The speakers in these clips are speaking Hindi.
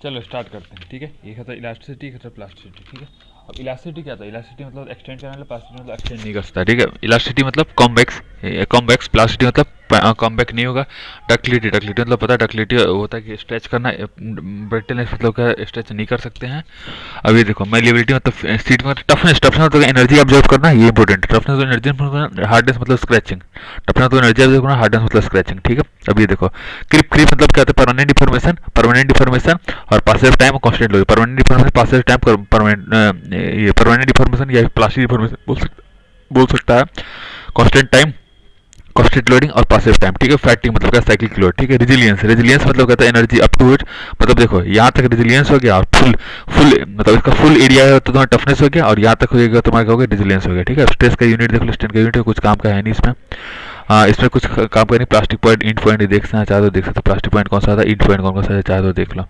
चलो स्टार्ट करते हैं, ठीक है। एक होता है इलास्टिसिटी, एक होता है प्लास्टिसिटी, ठीक है। अब इलास्टिसिटी क्या था? इलास्टिसिटी मतलब एक्सटेंड करना, प्लास्टिसिटी मतलब एक्सटेंड नहीं कर सकता, ठीक है। इलास्टिसिटी मतलब कॉन्वेक्स, कॉन्वेक्स। प्लास्टिसिटी मतलब कॉन्वेक्स नहीं होगा। डक्टिलिटी, डक्टिलिटी मतलब पता है, डक्टिलिटी होता है कि स्ट्रेच करना। ब्रिटलनेस मतलब क्या, स्ट्रेच नहीं कर सकते हैं। अब ये देखो मेलिएबिलिटी मतलब सीट में टफनेस, टफनेस मतलब एनर्जी ऑब्जर्व करना, ये इंपॉर्टेंट है। टफनेस मतलब एनर्जी, हार्डनेस मतलब स्क्रैचिंग। टफनेस मतलब एनर्जी ऑब्जर्व करना, हार्डनेस मतलब स्क्रैचिंग, ठीक है। अब ये देखो क्रिप, क्रिप मतलब क्या होता है? परमानेंट डिफॉर्मेशन, परमानेंट डिफॉर्मेशन और पासिव टाइम और constant load. Permanent deformation, passive time, permanent, ये परमानेंट डिफॉर्मेशन या प्लास्टिक डिफॉर्मेशन बोल सकता है। कांस्टेंट टाइम, कांस्टेंट लोडिंग और पासिव टाइम, ठीक है। फैटिग मतलब क्या? साइक्लिक लोड, ठीक है। रेजिलियंस, रेजिलियंस मतलब कहता है एनर्जी अप टू इट, मतलब देखो यहाँ तक रेजिलियंस हो गया और फुल, फुल मतलब इसका फुल एरिया है तो तुम्हारा टफनेस हो गया, और यहाँ तक हो गया तुम्हारा क्या हो गया? रेजिलियंस हो गया, ठीक है। स्ट्रेस का यूनिट देख लो, स्ट्रेन का यूनिट कुछ काम का है नहीं इसमें। इसमें कुछ काम का नहीं। प्लास्टिक पॉइंट, इंट पॉइंट देखना चाहे तो देख सकते हो। प्लास्टिक पॉइंट कौन सा था, इंट पॉइंट कौन सा है, चाहे तो देख लो,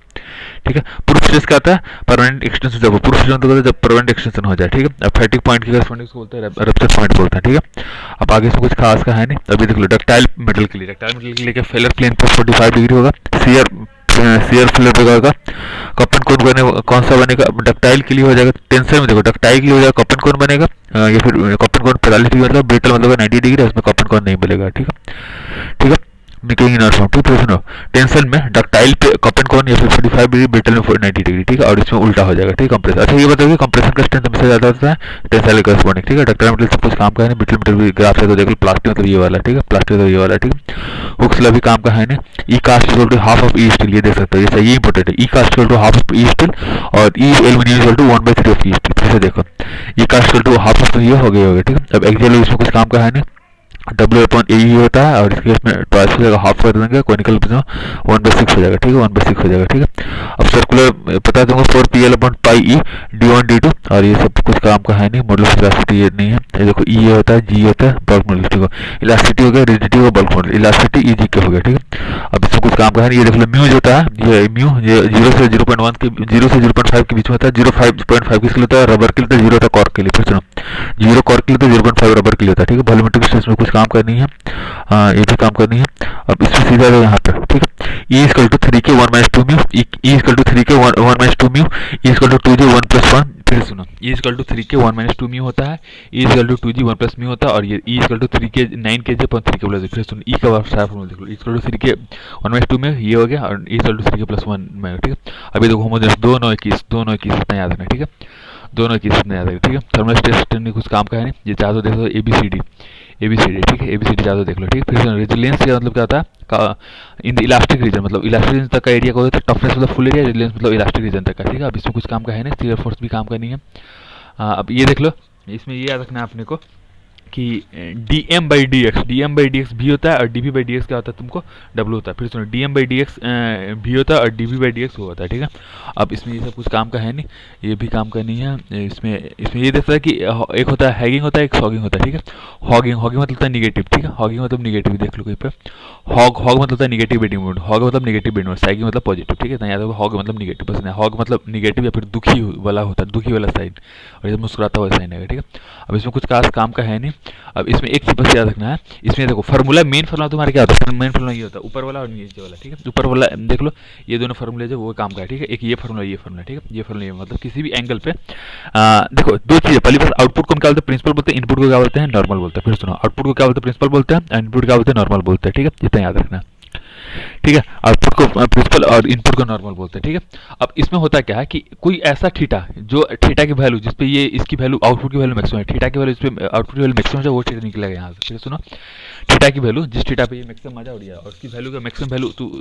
ठीक है। प्रूफ स्ट्रेस क्या आता है? परमानेंट एक्सटेंशन, जब प्रूफ स्ट्रेस होता है जब परमानेंट एक्सटेंशन हो जाए, ठीक है। अब फैटिक पॉइंट की करस्पॉन्डिंग बोलते हैं रप्चर पॉइंट बोलते हैं, ठीक है। अब आगे इसमें कुछ खास का है नहीं। अभी देख लो डक्टाइल मेटल के लिए, डक्टाइल मेटल के लिए क्या फेलर प्लेन पर 45 डिग्री होगा। सीयर, सीयर फेलर पे होगा। कपन कोन बने, कौन सा बनेगा? डक्टाइल के लिए हो जाएगा टेंशन में, देखो डक्टाइल के लिए हो जाएगा कपन कोन बनेगा, या फिर कपन कोन 45 डिग्री मतलब ब्रिटल मतलब 90 डिग्री, उसमें कपन कोन नहीं बनेगा, ठीक है, ठीक है। निकलेंगे नॉट फॉर्म, ठीक है। सुनो, टेंशन में डक्टाइल पे कपन कोन या फिर 45 डिग्री, ब्रिटल में 90 डिग्री, ठीक है। और इसमें उल्टा हो जाएगा, ठीक है। कंप्रेसर, अच्छा ये बताओगे कंप्रेशन का स्ट्रेंथ हमेशा ज्यादा होता है टेंसाइल करस्पॉन्डिंग, ठीक है। डक्टाइल मतलब सब कुछ काम का है नहीं। ब्रिटल मतलब ग्राफ से तो देख लो, प्लास्टिक मतलब ये वाला, ठीक है। प्लास्टिक मतलब ये वाला, ठीक है। हुक्स भी काम का है नहीं। E cast equal to half of E steel, ये देख सकते हो, ये सही इंपॉर्टेंट है। E cast equal to half of E steel और E aluminium equal to 1/3 of E steel, फिर से देखो E cast equal to half of, ये हो गया होगा, ठीक है। अब एक्चुअली इसमें कुछ काम का है नहीं। डब्ल्यू अपॉन ए ही होता है, और इसके इसमें ट्वाइस हो जाएगा, हाफ कर देंगे, कोनिकल 1/6 हो जाएगा, ठीक है। 1/6 हो जाएगा, ठीक है। अब सर्कुलर पता दूंगा 4 PL अपॉन पाई ई D1 D2, और ये सब कुछ काम का है नहीं। मॉडुलस ऑफ इलास्टिसिटी ये नहीं है। ये देखो ई ये होता है, जी होता है, बल्क मॉडुलस, ठीक है। इलास्टिसिटी हो गया, रिजिडिटी हो, बल्क मॉडुलस, इलास्टिसिटी ई जी के हो गया, ठीक है। अब इसमें कुछ काम का है नहीं। ये देख लो म्यू होता है, ये म्यू ये 0 से 0.1 के, 0 से 0.5 के बीच में होता है। 0.5 किसके लिए होता है? रबर के लिए होता है। 0 होता है कॉर्क के लिए, फिर सुनो 0 कॉर्क के लिए तो 0.5 रबर के लिए होता है, ठीक है। वॉल्यूमेट्रिक स्ट्रेस में कुछ काम करनी है, ये भी काम करनी है। अब इसमें सीधा है यहाँ पे, ठीक है। ई इक्वल टू 3 के 1 - 2 म्यू, ई इक्वल टू 3 के 1 - 2 म्यू, ई इक्वल टू 2 जी 1+1, फिर सुनो ई इक्वल टू 3 के 1 - 2 म्यू होता है, E equal to 2 G 1+ mu होता है, और ये ई इक्वल टू 3 के 9 के जी अपॉन 3 के प्लस, फिर सुनो ई का फॉर्मूला देख लो, ई इक्वल टू 3 के 1 - 2 में ये हो गया, और ई इक्वल टू 3 के +1 में, ठीक है। अभी देखो होमोजेनस 2 9 21, 2 9 21 इतना याद रखना, ठीक है। दोनों की इतना याद रखना, ठीक है। थर्मल टेस्ट में कुछ काम का है नहीं। ये चार तो देखो ABCD, ABCD, ठीक है। ABCD चार तो देख लो, ठीक है। फिर रेजिलियंस का मतलब क्या होता है? इन द इलास्टिक रीजन, मतलब इलास्टिक रीजन तक का एरिया का होता है। टफनेस मतलब फुल एरिया, रेजिलियंस मतलब इलास्टिक रीजन तक का, ठीक है। अब इसमें कुछ काम का है नहीं। शियर फोर्स भी काम का नहीं है। अब ये देख लो, इसमें ये याद रखना है अपने को कि D M by D X भी होता है, और D V by D X क्या होता है तुमको? डब्ल्यू होता है। फिर सुनो D M by D X भी होता है, और D V by D X वो होता है, ठीक है। अब इसमें ये सब कुछ काम का है नहीं, ये भी काम का नहीं है। इसमें इसमें ये देखता है कि एक होता है हैगिंग होता है, एक हॉगिंग होता है, ठीक है। हॉगिंग, हॉगिंग मतलब होता है निगेटिव, ठीक है। हॉगिंग मतलब निगेटिव, देख लो कहीं पे। हॉग, हॉग मतलब होता है निगेटिव बेटिंग मोड, हॉग मतलब निगेटिव बेटिंग मोड, सैगिंग मतलब पॉजिटिव, ठीक है। तो याद होगा हॉग मतलब निगेटिव, बस हॉग मतलब निगेटिव या फिर दुखी वाला होता है, दुखी वाला साइन, और ये मुस्कुराता हुआ साइन है, ठीक है। अब इसमें कुछ खास काम का है नहीं। अब इसमें एक चीज बस याद रखना है, इसमें देखो फार्मूला, मेन फार्मूला तुम्हारा क्या होता है? मेन फार्मूला ये होता है ऊपर वाला और नीचे वाला, ठीक है। ऊपर वाला देख लो, ये दोनों फार्मूले जो वो काम का है, ठीक है। एक ये फार्मूला, ये फार्मूला, ठीक है। ये फार्मूला मतलब किसी भी एंगल पे देखो दो चीजें, पहली बात आउटपुट को क्या बोलते हैं? प्रिंसिपल बोलते हैं। इनपुट को क्या बोलते हैं? नॉर्मल बोलते हैं। फिर सुनो, आउटपुट को क्या बोलते हैं? प्रिंसिपल बोलते हैं। इनपुट क्या बोलते हैं? नॉर्मल बोलते हैं, ठीक है। इतना याद रखना, ठीक है। आउटपुट को प्रिंसिपल और इनपुट को नॉर्मल बोलते हैं, ठीक है। अब इसमें होता क्या है कि कोई ऐसा थीटा, जो थीटा की वैल्यू जिस पे ये इसकी वैल्यू आउटपुट की वैल्यू मैक्सिमम है, थीटा की वैल्यू इस पे आउटपुट की वैल्यू मैक्सिमम है, वो थीटा निकलेगा यहाँ से। ठीक है, सुनो थीटा की वैल्यू जिस थीटा पे ये मैक्सिमम आ जाए, और उसकी वैल्यू का मैक्सिमम वैल्यू तो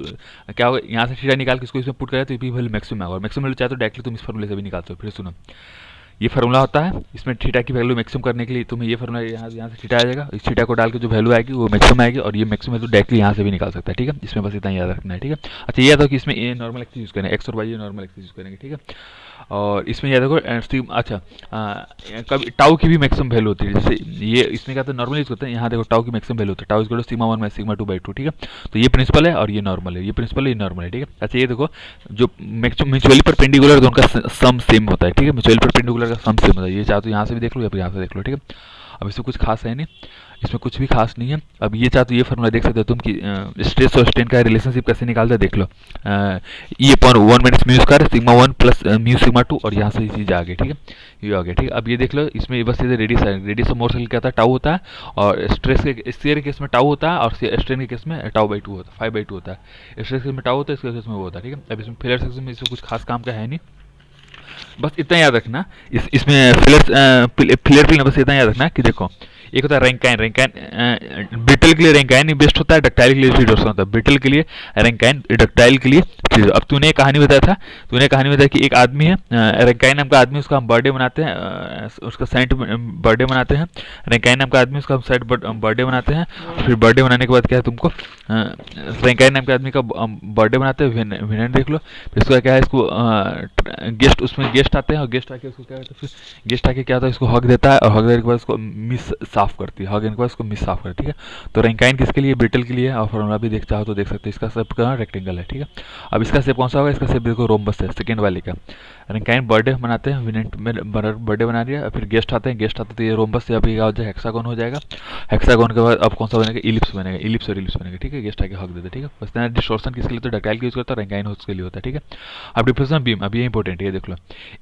क्या होगा? यहाँ से थीटा निकाल के इसको इसमें पुट करें तो ये वैल्यू मैक्सिमम आएगा, और मैक्सिमम वैल्यू चाहे तो डायरेक्टली तुम इस फॉर्मूले से भी निकालते हो। फिर सुनो, ये फार्मूला होता है, इसमें थीटा की वैल्यू मैक्सिमम करने के लिए तुम्हें ये फार्मूला यहाँ से थीटा आ जाएगा, इस थीटा को डाल के जो वैल्यू आएगी वो मैक्सिमम आएगी, और ये मैक्सिमम वैल्यू डायरेक्टली यहाँ से भी निकाल सकता है, ठीक है। इसमें बस इतना याद रखना है, ठीक है। अच्छा ये याद हो कि इसमें ये नॉर्मल एक्सिस यूज़ करेंगे, एक्स और वाई नॉर्मल एक्सिस यूज़ करेंगे, ठीक है। और इसमें याद रखो अच्छा कभी टाउ की भी मैक्सिमम वैल्यू होती है, जैसे ये इसमें क्या होता है नॉर्मल यूज करते हैं, यहाँ देखो टाउ की मैक्सिमम वैल्यू होती है, टाउ इज सिग्मा 1 - सिग्मा 2/2, ठीक है। तो ये प्रिंसिपल है और ये नॉर्मल है, ये प्रिंसिपल है, ये नॉर्मल है, ठीक है। अच्छा ये देखो, जो म्यूचुअली परपेंडिकुलर दोनों का सम सेम होता है, ठीक है। म्यूचुअली परपेंडिकुलर का सम सेम होता है, ये चाहे तो यहाँ से भी देख लो या फिर यहाँ से देख लो, ठीक है। अब इसमें कुछ खास है नहीं, इसमें कुछ भी खास नहीं है। अब ये चाहे तो ये फॉर्मूला देख सकते हो तुम कि स्ट्रेस और स्ट्रेन का रिलेशनशिप कैसे निकालते हैं, देख लो। E upon 1 minus mu square sigma 1 plus mu sigma 2, और यहाँ से ये चीज़ आ गई, ठीक है, ये आ गया, ठीक है। अब ये देख लो, इसमें बस ये रेडियस है, रेडियस ऑफ मोशन क्या होता है, टाउ होता है, और स्ट्रेस के स्फीयर के केस में टाउ होता है, और स्ट्रेन के केस में टाउ बाई 2 होता है, 5/2 होता है। स्ट्रेस के केस में टाउ होता है, इसके केस में वो होता है, ठीक है। अब इसमें फिलर सेक्शन में इसमें कुछ खास काम का है नहीं, बस इतना याद रखना। इसमें फिलर के लिए बस इतना याद रखना कि देखो, एक होता है रैंकाइन, रैंकाइन ब्रिटल के लिए रैंकाइन बेस्ट होता है, डक्टाइल के लिए ट्रीडोर्सन होता है। ब्रिटल के लिए रैंकाइन, डक्टाइल के लिए ट्रीडोर्सन। अब तूने कहानी बताया था, तूने कहानी बताया कि एक आदमी है, रैंकाइन नाम का आदमी, उसका हम बर्थडे मनाते हैं, उसका साइड बर्थडे मनाते हैं। रैंकाइन नाम का आदमी, उसका हम साइड बर्थडे मनाते हैं। फिर बर्थडे मनाने के बाद क्या है तुमको, रैंकाइन नाम के आदमी का बर्थडे मनाते हैं, विनर देख लो। फिर इसका क्या है, इसको गेस्ट, उसमें गेस्ट आते हैं, और गेस्ट आके उसको क्या करते हैं, फिर गेस्ट आके क्या होता है, इसको हक देता है, और हक देने के बाद उसको मिस साफ करती है, हक देने के बाद इसको मिस साफ करती है, ठीक है। तो रैंकाइन किसके लिए, ब्रिटल के लिए, और फॉर्मूला भी देख चाहो तो देख सकते हैं। इसका शेप का रेक्टेंगल है, ठीक है। अब इसका शेप कौन सा होगा, इसका शेप देखो रोम्बस है, सेकेंड वाले का। रैंकाइन बर्थडे मनाते हैं, विनेंट में बर्थडे बना दिया, फिर गेस्ट आते हैं, गेस्ट आते तो ये रोम्बस से अभी क्या हो जाएगा, हेक्सागोन हो जाएगा। हेक्सागोन के बाद अब कौन सा बनेगा, इलिप्स बनेगा, इलिप्स और इलिप्स बनेगा, ठीक है। गेस्ट आके हक देते, ठीक है। बस डिस्टॉर्शन किसके लिए, तो डक्टाइल यूज करता है, रैंकाइन उसके लिए होता है, ठीक है। अब डिफ्यूजन बीम, अब ये इंपॉर्टेंट है, देख लो,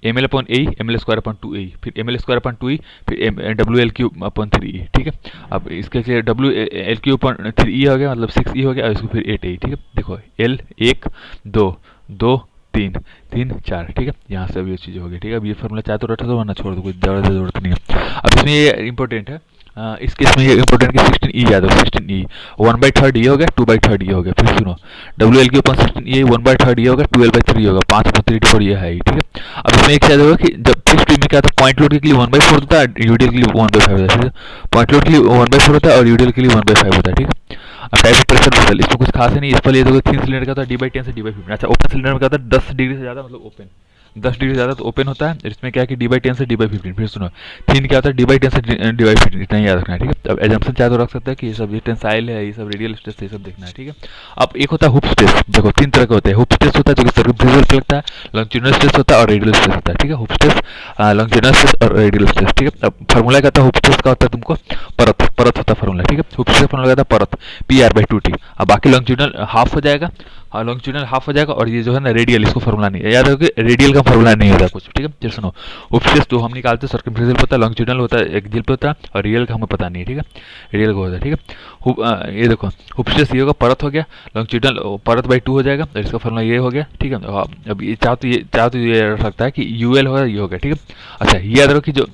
एम एल अपॉन ए, एम एल स्क्वायर अपॉन 2 ए, फिर एम एल स्क्वायर अपॉन 2 ई, फिर डब्ल्यू एल क्यूब अपॉन 3 ई, ठीक है। अब इसके लिए डब्ल्यू एल क्यूब अपॉन 3 ई हो गया, मतलब 6 ई हो गया, और इसको फिर 8 ए, ठीक है। देखो एल 1 2 2 3 3 4, ठीक है। यहाँ से अब ये चीज़ हो गई, ठीक है। अब ये फॉर्मूला चाहे तो रटा दो, वरना छोड़ दो, कोई ज़्यादा जरूरत नहीं है। अब इसमें ये इंपॉर्टेंट है, इस केस में ये इंपॉर्टेंट कि 16 ई याद हो, 16 ई 1/3 ये हो गया, 2/3 ये हो गया। फिर सुनो, डब्ल्यू एल के ऊपर 16 ये 1/3 ये होगा, 12/3 होगा, 5/3 ये है, ठीक है। अब इसमें एक याद होगा कि जब फिक्स्ड में क्या था, पॉइंट लोड के लिए 1/4 होता है, यूडीएल के लिए 1/5 होता है, पॉइंट लोड के लिए 1/4 होता है, और यूडीएल के लिए 1/5 होता है, ठीक है। अब टाइप ऑफ प्रेशर वेसल, इसमें कुछ खास है नहीं। इस पर ये देखो, थिन सिलेंडर का होता है d/10 से d/15। अच्छा, ओपन सिलेंडर में क्या होता है, 10 डिग्री से ज़्यादा, मतलब ओपन 10 डिग्री ज़्यादा तो ओपन होता है। इसमें क्या है कि d/10 से d/15। फिर सुनो, थिन क्या होता है, d/10 से d/15, इतना ही याद रखना है, ठीक है। अब एजम्पशन चाहे तो रख सकते हैं कि ये सब ये टेंसाइल है, ये सब रेडियल स्ट्रेस, ये सब देखना है, ठीक है। अब एक होता है हुप स्ट्रेस, देखो 3 तरह के होते हैं। हुप स्ट्रेस होता है जो कि सर्कमफ्रेंशियल पे लगता है, लॉन्जिट्यूडिनल स्ट्रेस होता है, और रेडियल स्ट्रेस होता है, ठीक है। हुप स्ट्रेस, लॉन्जिट्यूडिनल स्ट्रेस और रेडियल स्ट्रेस, ठीक है। अब फार्मूला क्या होता है, हुप स्ट्रेस का होता है तुमको परत, परत होता है फार्मूला, ठीक है। हुप स्ट्रेस फार्मूला होता है परत, PR/2T। अब बाकी लॉन्जिट्यूडिनल हाफ हो जाएगा, हाँ लॉन्जिट्यूडिनल हाफ हो जाएगा, और ये जो है ना रेडियल, इसको फार्मूला नहीं है, याद रखो कि रेडियल का फार्मूला नहीं होता कुछ, ठीक है। चलो सुनो, हुप स्ट्रेस तो हम निकालते हैं सर्कमफ्रेंशियल होता है, लॉन्जिट्यूडिनल होता है एक्सियल पे होता है, और रियल का हमें पता नहीं है, ठीक है, रेडियल का होता है, ठीक है। ये देखो, हुप स्ट्रेस ये होगा, परत हो गया, लॉन्जिट्यूडिनल परत/2 हो जाएगा, और इसका फार्मूला ये हो गया, ठीक है। अब ये चाहो तो ये रख सकता है कि यूएल होगा, ये हो गया, ठीक है। अच्छा, ये याद रखो कि जो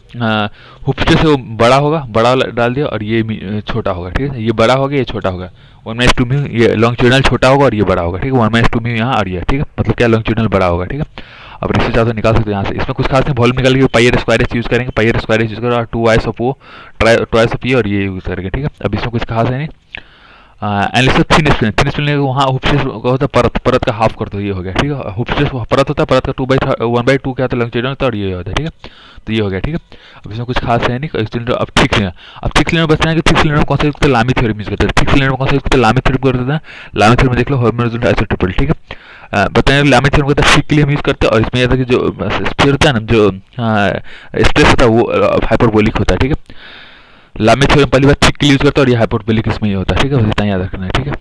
हुप स्ट्रेस है वो बड़ा होगा, बड़ा डाल दिया, और ये छोटा होगा, ठीक है। ये बड़ा होगा, ये छोटा होगा, 1/2 म्यू, ये लॉन्जिट्यूडिनल छोटा होगा और ये बड़ा होगा, ठीक है। 1/2 म्यू यहाँ और ये, ठीक है, मतलब क्या लॉन्जिट्यूडिनल बड़ा होगा, ठीक है। अब रिश्ते चाहो तो निकाल सकते हैं यहाँ से। इसमें कुछ खास नहीं, वॉल्यूम निकाल के पाई स्क्वायर यूज करेंगे, पाई स्क्वायर यूज करो, और 2 ऑफ ओ ट्वाइस ऑफ ये, और ये यूज करेंगे, ठीक है। अब इसमें कुछ खास है नहीं। Analysis thin spline, thin spline वहाँ हुप स्ट्रेस का होता है परत, परत का हाफ कर दो, ये हो गया, ठीक है। हुप स्ट्रेस परत होता है, परत का 1/2 क्या होता है, लॉन्जिट्यूडिनल होता है, और ये होता है, ठीक है। तो ये हो गया, ठीक है। अब इसमें कुछ खास है नहीं। सिलेंडर अब थिक सिलेंडर, अब थिक सिलेंडर बचना है कि थिक सिलेंडर में कौन सा यूज करते हैं, लामी थ्योरम यूज करते हैं। थिक सिलेंडर में कौन सा यूज करते हैं, लामी थ्योरम करते हैं। लामी थ्योरम में देख लो, होमोजेनिटी आइसोट्रोपिक, ठीक है। बताएं लामी थ्योरम कहता है थिक के लिए हम यूज करते हैं, और इसमें यह था कि जो स्फीयर होता है ना, जो स्ट्रेस होता है वो हाइपरबोलिक होता है, ठीक है। लामी थ्योरम पहली बार थिक के लिए यूज करता है, और ये हाइपरबोलिक इसमें ये होता है, ठीक है। बस इतना याद रखना है, ठीक है।